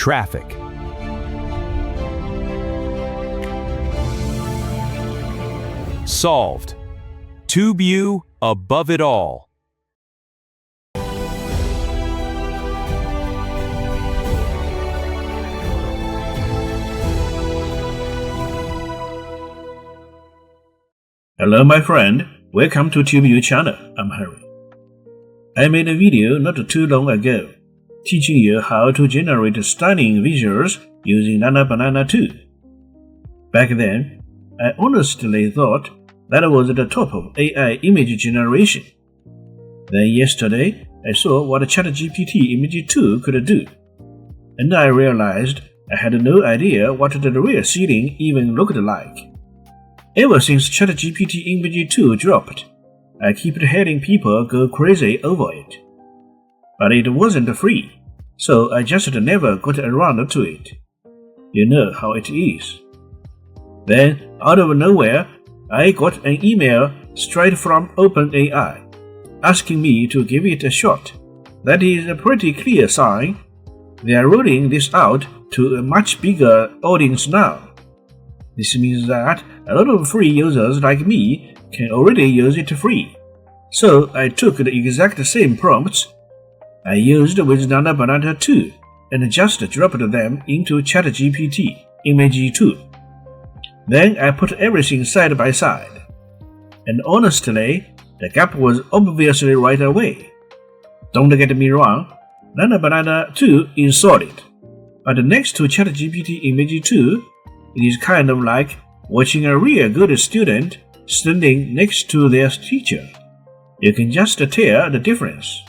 traffic. Solved. Tube U above it all. Hello my friend, welcome to TubeU channel, I'm Harry. I made a video not too long ago, teaching you how to generate stunning visuals using Nanobanana 2. Back then, I honestly thought that was at the top of AI image generation. Then yesterday, I saw what ChatGPT Image 2 could do, and I realized I had no idea what the real ceiling even looked like. Ever since ChatGPT Image 2 dropped, I keep hearing people go crazy over it. But it wasn't free, so I just never got around to it. You know how it is. Then, out of nowhere, I got an email straight from OpenAI, asking me to give it a shot. That is a pretty clear sign. They are rolling this out to a much bigger audience now. This means that a lot of free users like me can already use it free. So I took the exact same prompts I used with Nanobanana 2 and just dropped them into ChatGPT Image 2. Then I put everything side by side. And honestly, the gap was obviously right away. Don't get me wrong, Nanobanana 2 is solid. But next to ChatGPT Image 2, it is kind of like watching a real good student standing next to their teacher. You can just tell the difference.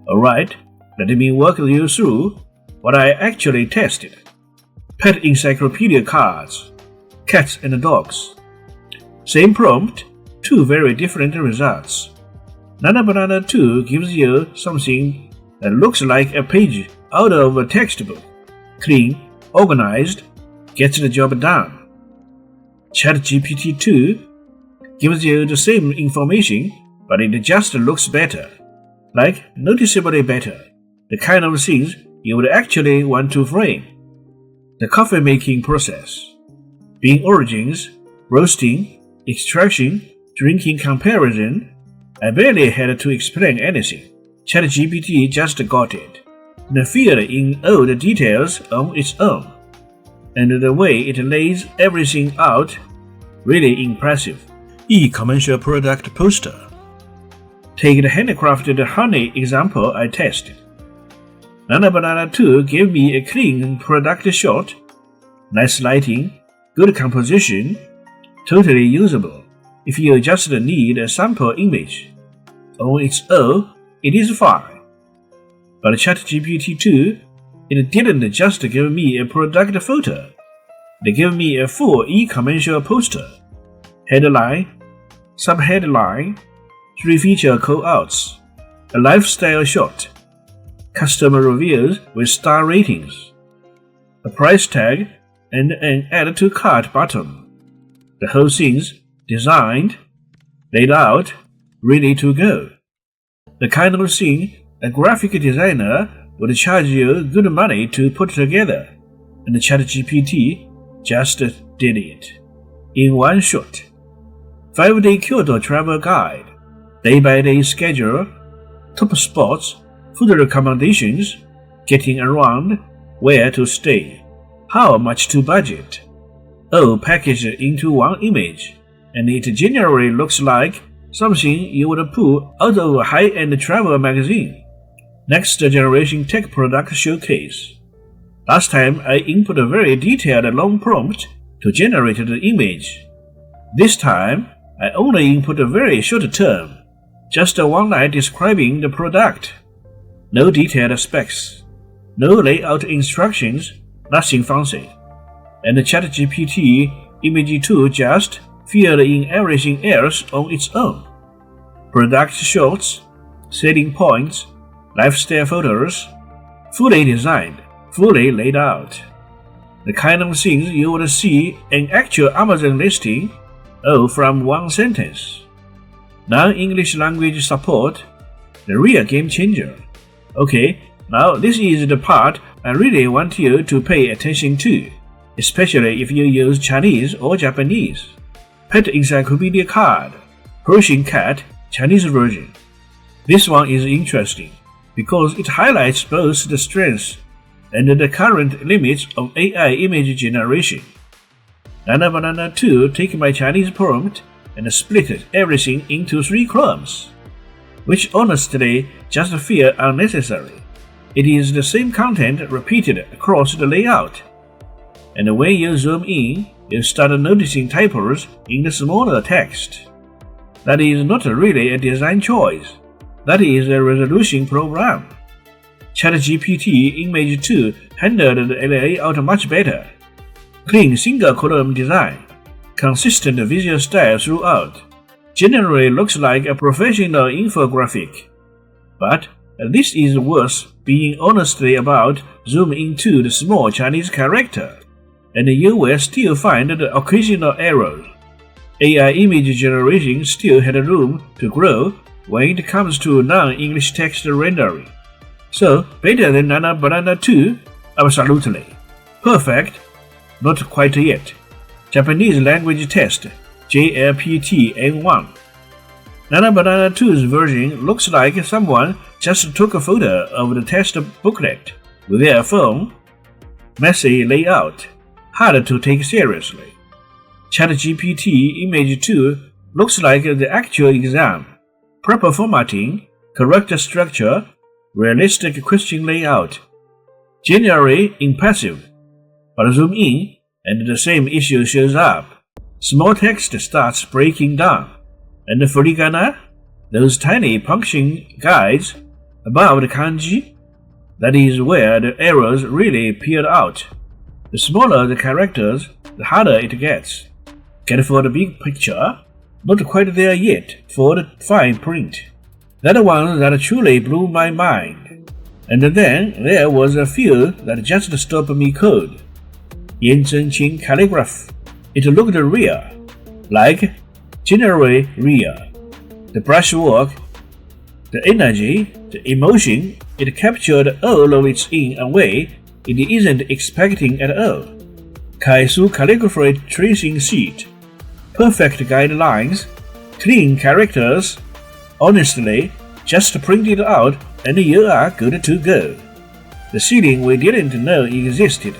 Alright, let me walk you through what I actually tested. Pet encyclopedia cards, cats and dogs. Same prompt, two very different results. Nanobanana 2 gives you something that looks like a page out of a textbook. Clean, organized, gets the job done. ChatGPT 2 gives you the same information, but it just looks better. Like noticeably better. The kind of things you would actually want to frame. The coffee making process. Bean origins, roasting, extraction, drinking comparison. I barely had to explain anything. ChatGPT just got it. And filled in all the details on its own. And the way it lays everything out, really impressive. E-commercial product poster. Take the handcrafted honey example I tested. Nanobanana 2 gave me a clean product shot, nice lighting, good composition, totally usable if you just need a sample image. On its own, it is fine. But ChatGPT 2, it didn't just give me a product photo. They gave me a full e-commercial poster. Headline, subheadline, 3 feature callouts, a lifestyle shot, customer reviews with star ratings, a price tag, and an add to cart button. The whole thing's designed, laid out, ready to go. The kind of thing a graphic designer would charge you good money to put together, and ChatGPT just did it. In one shot. 5-day Kyoto travel guide, day-by-day schedule, top spots, food recommendations, getting around, where to stay, how much to budget. All packaged into one image, and it generally looks like something you would pull out of a high-end travel magazine. Next generation tech product showcase. Last time I input a very detailed long prompt to generate the image. This time I only input a very short term, just a one line describing the product. No detailed specs, no layout instructions, nothing fancy. And the ChatGPT Image 2 just filled in everything else on its own. Product shots, selling points, lifestyle photos, fully designed, fully laid out. The kind of things you would see an actual Amazon listing, all from one sentence. Non-English language support, the real game changer. Okay, Now this is the part I really want you to pay attention to, especially if you use Chinese or Japanese. Pet Encyclopedia Card, Persian Cat, Chinese version. This one is interesting because it highlights both the strengths and the current limits of AI image generation. Nanobanana 2 take my Chinese prompt and split everything into 3 columns, which honestly just feel unnecessary. It is the same content repeated across the layout. And when you zoom in, you start noticing typos in the smaller text. That is not really a design choice. That is a resolution program. ChatGPT Image 2 handled the layout much better. Clean single-column design, consistent visual style throughout. Generally looks like a professional infographic. But this is worth being honestly about zoom into the small Chinese character, and you will still find the occasional errors. AI image generation still had room to grow when it comes to non-English text rendering. So, better than Nanobanana 2? Absolutely. Perfect? Not quite yet. Japanese language test, JLPT N1. Nanobanana 2's version looks like someone just took a photo of the test booklet with their phone. Messy layout, hard to take seriously. ChatGPT Image 2 looks like the actual exam. Proper formatting, correct structure, realistic question layout. Generally impressive, but zoom in and the same issue shows up. Small text starts breaking down, and furigana, those tiny punctuation guides above the kanji, that is where the errors really peeled out. The smaller the characters, the harder it gets. Get for the big picture? Not quite there yet for the fine print. That one that truly blew my mind. And then there was a few that just stopped me cold. Yan Zhenqing calligraph. It looked real, like generally real. The brushwork, the energy, the emotion, it captured all of it in a way it isn't expecting at all. Kaisu calligraphy tracing sheet. Perfect guidelines, clean characters. Honestly, just print it out and you are good to go. The ceiling we didn't know existed.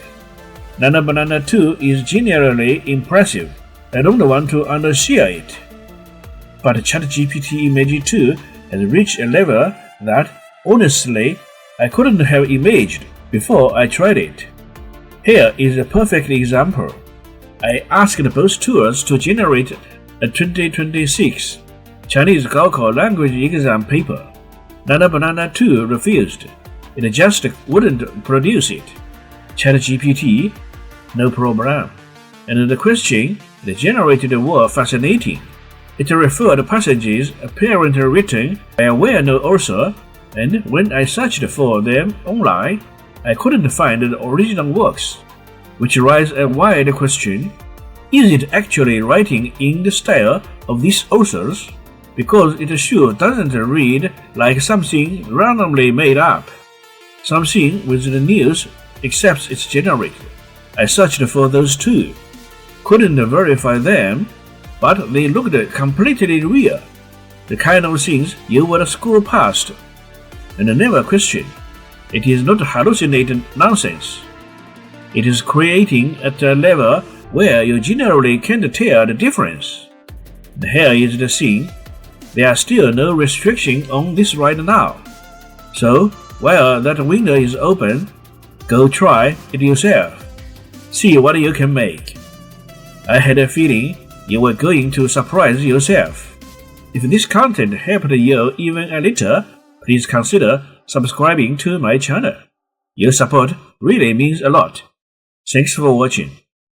Nanobanana 2 is generally impressive. I don't want to undershare it. But ChatGPT Image 2 has reached a level that, honestly, I couldn't have imagined before I tried it. Here is a perfect example. I asked both tools to generate a 2026 Chinese Gaokao language exam paper. Nanobanana 2 refused. It just wouldn't produce it. ChatGPT, no problem. And the question it generated were fascinating. It referred passages apparently written by a well-known author, and when I searched for them online, I couldn't find the original works, which raises a wide question. Is it actually writing in the style of these authors? Because it sure doesn't read like something randomly made up. Something with the news except it's generated. I searched for those too. Couldn't verify them, but they looked completely real. The kind of things you would scroll past and never question. It is not hallucinated nonsense. It is creating at a level where you generally can't tell the difference. And here is the thing. There are still no restrictions on this right now. So, while that window is open, go try it yourself. See what you can make. I had a feeling you were going to surprise yourself. If this content helped you even a little, please consider subscribing to my channel. Your support really means a lot. Thanks for watching.